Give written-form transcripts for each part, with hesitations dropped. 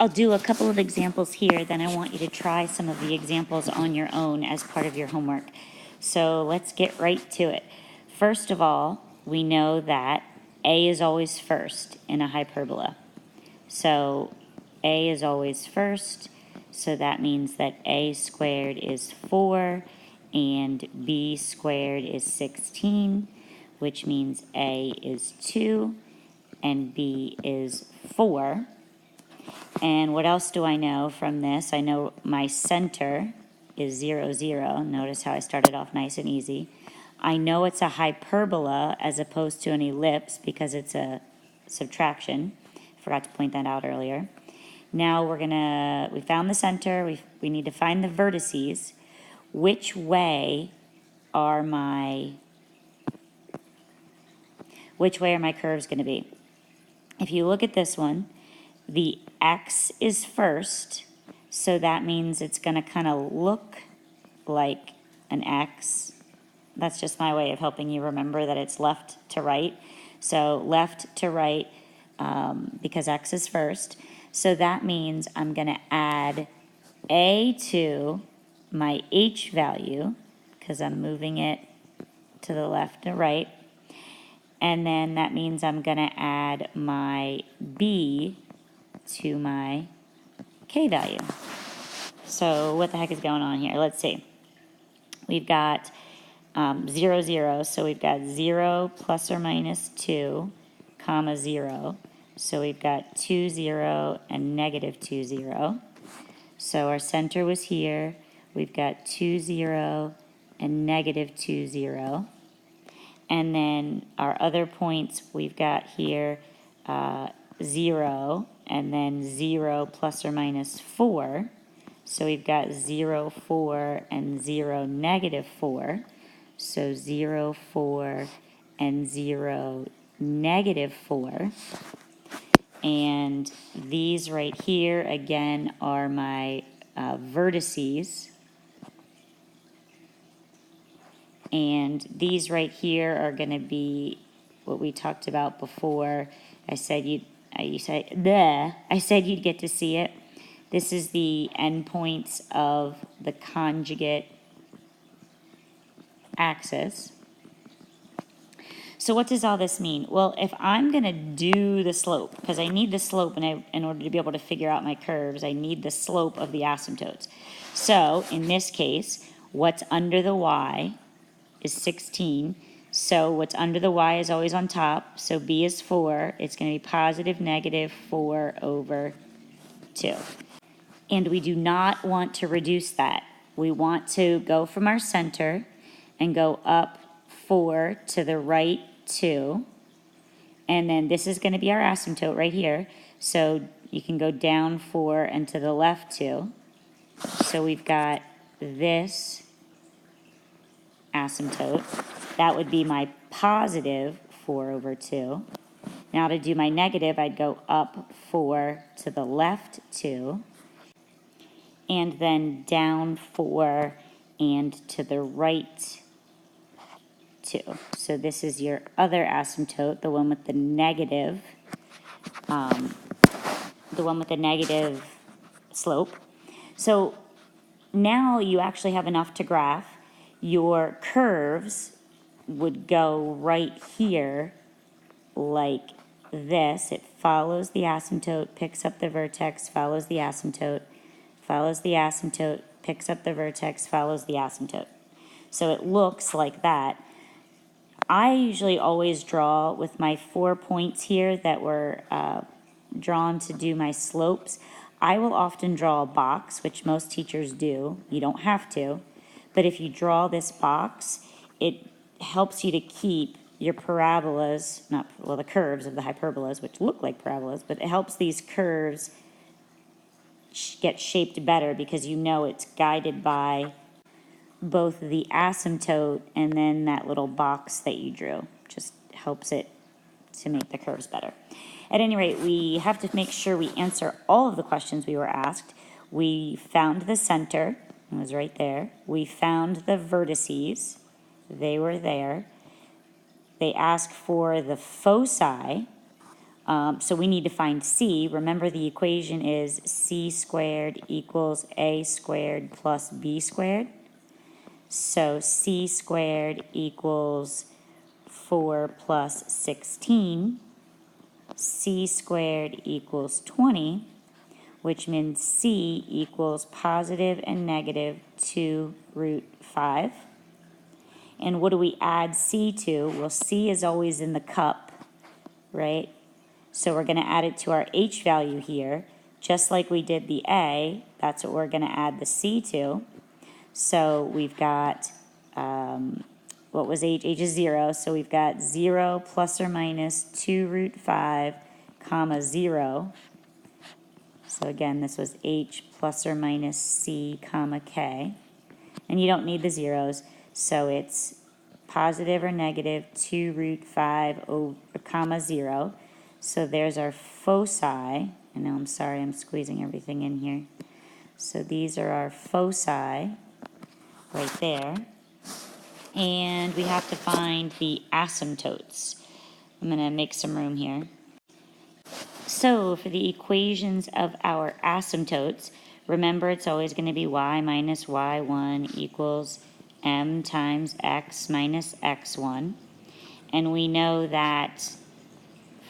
I'll do a couple of examples here, then I want you to try some of the examples on your own as part of your homework. So let's get right to it. First of all, we know that A is always first in a hyperbola. So A is always first, so that means that A squared is 4 and B squared is 16, which means A is 2 and B is 4. And what else do I know from this? I know my center is 0, 0. Notice how I started off nice and easy. I know it's a hyperbola as opposed to an ellipse because it's a subtraction. Forgot to point that out earlier. Now we found the center, we need to find the vertices. Which way are my curves going to be? If you look at this one, the X is first, so that means it's going to kind of look like an X. That's just my way of helping you remember that it's left to right. So left to right, because X is first. So that means I'm going to add A to my H value, because I'm moving it to the left and right. And then that means I'm going to add my B to my K value. So what the heck is going on here? Let's see. We've got 0, 0. So we've got 0 plus or minus 2, comma 0. So we've got 2, 0 and negative 2, 0. So our center was here. We've got 2, 0 and negative 2, 0. And then our other points we've got here 0 and then 0 plus or minus 4. So we've got 0, 4 and 0, negative 4. So 0, 4 and 0, negative 4. And these right here, again, are my vertices. And these right here are going to be what we talked about before. I said you'd get to see it. This is the endpoints of the conjugate axis. So what does all this mean? Well, if I'm going to do the slope, because I need the slope in order to be able to figure out my curves, I need the slope of the asymptotes. So in this case, what's under the y is 16. So what's under the y is always on top. So b is 4. It's going to be positive negative 4 over 2. And we do not want to reduce that. We want to go from our center and go up 4 to the right 2. And then this is going to be our asymptote right here. So you can go down 4 and to the left 2. So we've got this asymptote. That would be my positive 4 over 2. Now to do my negative, I'd go up 4 to the left 2. And then down 4 and to the right 2. So this is your other asymptote, the one with the negative, slope. So now you actually have enough to graph. Your curves would go right here like this. It follows the asymptote, picks up the vertex, follows the asymptote, follows the asymptote, picks up the vertex, follows the asymptote. So it looks like that. I usually always draw with my 4 points here that were drawn to do my slopes. I will often draw a box, which most teachers do. You don't have to. But if you draw this box, it helps you to keep your parabolas, the curves of the hyperbolas, which look like parabolas, but it helps these curves get shaped better because you know it's guided by both the asymptote and then that little box that you drew. Just helps it to make the curves better. At any rate, we have to make sure we answer all of the questions we were asked. We found the center. It was right there. We found the vertices. They were there. They asked for the foci So we need to find c. Remember, the equation is c squared equals a squared plus b squared. So c squared equals 4 plus 16. C squared equals 20, which means c equals positive and negative 2 root 5. And what do we add c to? Well, c is always in the cup, right? So we're going to add it to our h value here. Just like we did the a, that's what we're going to add the c to. So we've got, what was h? H is 0, so we've got 0 plus or minus 2 root 5, comma 0. So again, this was h plus or minus c, comma k. And you don't need the zeros, so it's positive or negative 2 root 5 over, comma 0. So there's our foci. I know, I'm sorry, I'm squeezing everything in here. So these are our foci right there. And we have to find the asymptotes. I'm going to make some room here. So for the equations of our asymptotes, remember it's always going to be y minus y1 equals m times x minus x1. And we know that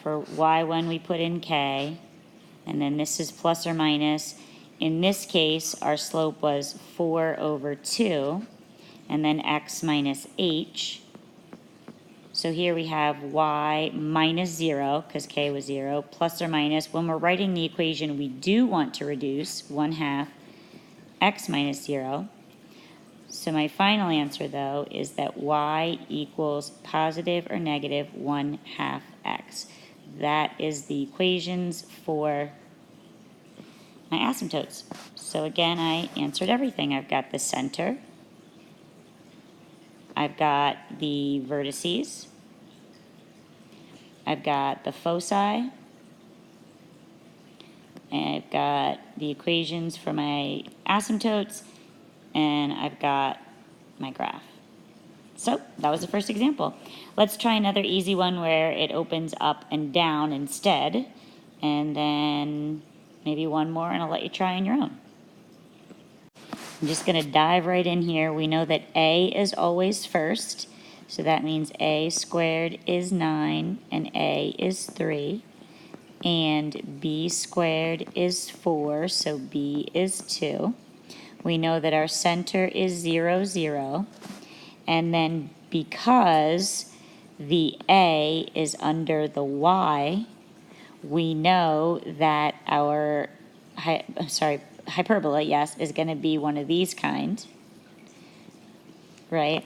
for y1 we put in k, and then this is plus or minus. In this case, our slope was 4 over 2, and then x minus h. So here we have y minus 0, because k was 0, plus or minus. When we're writing the equation, we do want to reduce 1/2 x minus 0. So my final answer, though, is that y equals positive or negative 1/2 x. That is the equations for my asymptotes. So again, I answered everything. I've got the center. I've got the vertices. I've got the foci. And I've got the equations for my asymptotes. And I've got my graph. So that was the first example. Let's try another easy one where it opens up and down instead. And then maybe one more, and I'll let you try on your own. I'm just going to dive right in here. We know that a is always first. So that means a squared is 9 and a is 3. And b squared is 4, so b is 2. We know that our center is 0, 0. And then because the a is under the y, we know that our hyperbola, yes, is going to be one of these kind, right?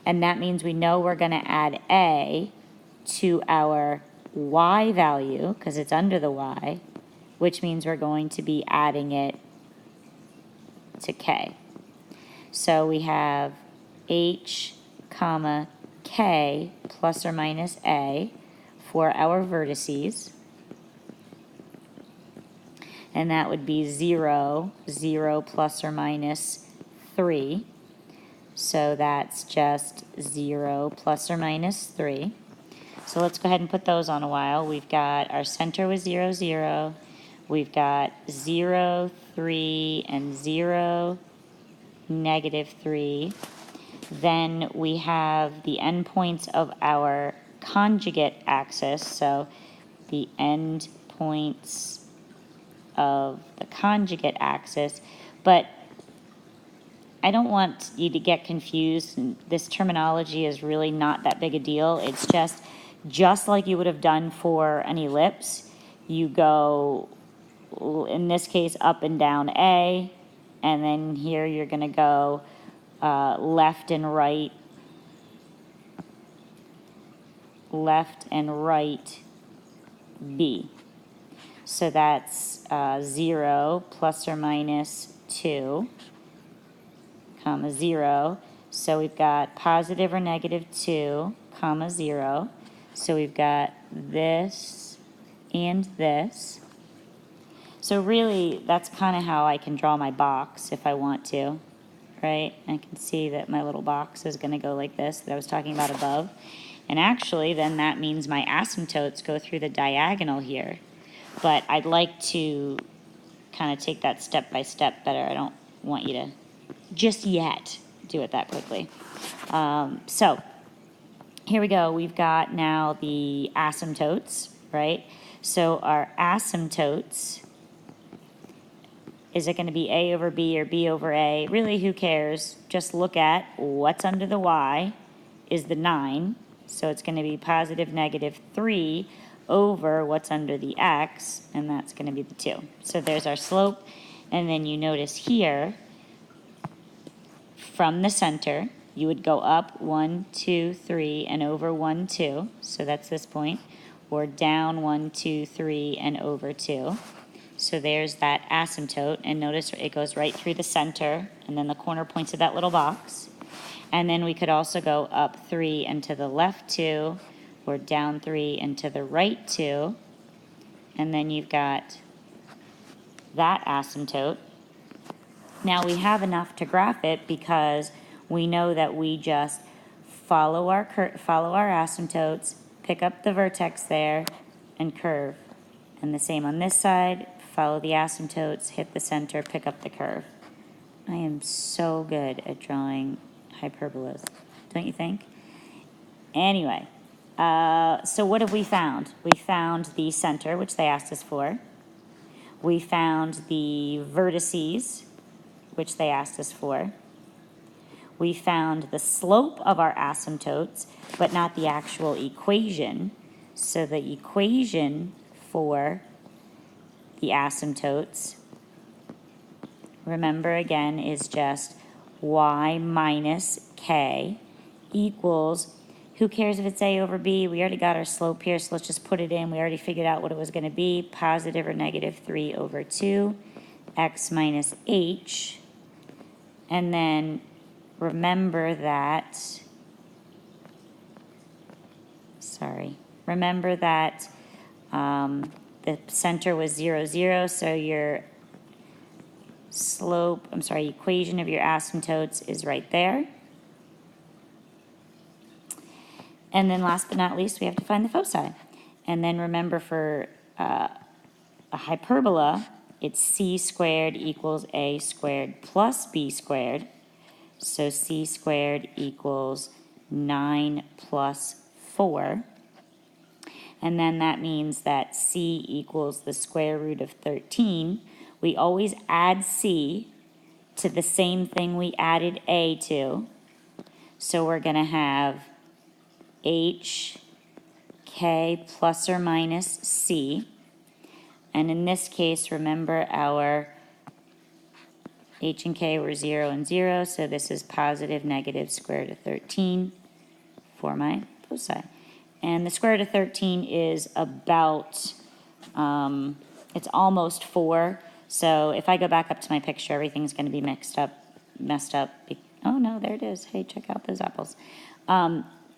And that means we know we're going to add a to our y value, because it's under the y, which means we're going to be adding it to k. So we have h, comma, k plus or minus a for our vertices. And that would be 0, 0 plus or minus 3. So that's just 0 plus or minus 3. So let's go ahead and put those on a while. We've got our center was 0, 0. We've got 0, 3, and 0, negative 3. Then we have the endpoints of our conjugate axis. So the endpoints of the conjugate axis, but I don't want you to get confused. This terminology is really not that big a deal. It's just like you would have done for an ellipse. You go, in this case, up and down A, and then here you're going to go left and right B. So that's 0 plus or minus 2, comma 0. So we've got positive or negative 2, comma 0. So we've got this and this. So really, that's kind of how I can draw my box if I want to, right? I can see that my little box is going to go like this that I was talking about above. And actually, then that means my asymptotes go through the diagonal here. But I'd like to kind of take that step by step better. I don't want you to just yet do it that quickly. So here we go. We've got now the asymptotes, right? So our asymptotes, is it going to be A over B or B over A? Really, who cares? Just look at what's under the Y is the 9. So it's going to be positive negative 3 over what's under the X, and that's going to be the 2. So there's our slope. And then you notice here, from the center, you would go up 1, 2, 3, and over 1, 2. So that's this point. Or down 1, 2, 3, and over 2. So there's that asymptote, and notice it goes right through the center, and then the corner points of that little box. And then we could also go up 3 and to the left 2, or down 3 and to the right 2. And then you've got that asymptote. Now we have enough to graph it because we know that we just follow our asymptotes, pick up the vertex there, and curve. And the same on this side, follow the asymptotes, hit the center, pick up the curve. I am so good at drawing hyperbolas, don't you think? Anyway, so what have we found? We found the center, which they asked us for. We found the vertices, which they asked us for. We found the slope of our asymptotes, but not the actual equation. So the equation for the asymptotes, remember again, is just y minus k equals, who cares if it's a over b? We already got our slope here, so let's just put it in. We already figured out what it was going to be, positive or negative 3 over 2, x minus h. And then remember that, the center was 0, 0, so your equation of your asymptotes is right there. And then last but not least, we have to find the foci. And then remember, for a hyperbola, it's c squared equals a squared plus b squared. So c squared equals 9 plus 4. And then that means that c equals the square root of 13. We always add c to the same thing we added a to. So we're going to have h, k plus or minus c. And in this case, remember our h and k were 0 and 0, so this is positive negative square root of 13 for my foci. And the square root of 13 is about, it's almost 4. So if I go back up to my picture, everything's going to be messed up. Oh, no, there it is. Hey, check out those apples.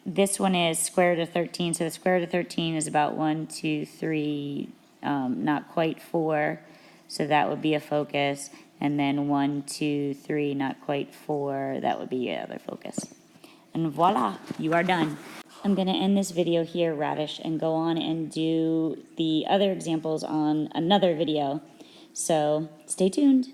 This one is square root of 13. So the square root of 13 is about 1, 2, 3, not quite 4. So that would be a focus. And then 1, 2, 3, not quite 4. That would be the other focus. And voila, you are done. I'm going to end this video here, Radish, and go on and do the other examples on another video. So stay tuned.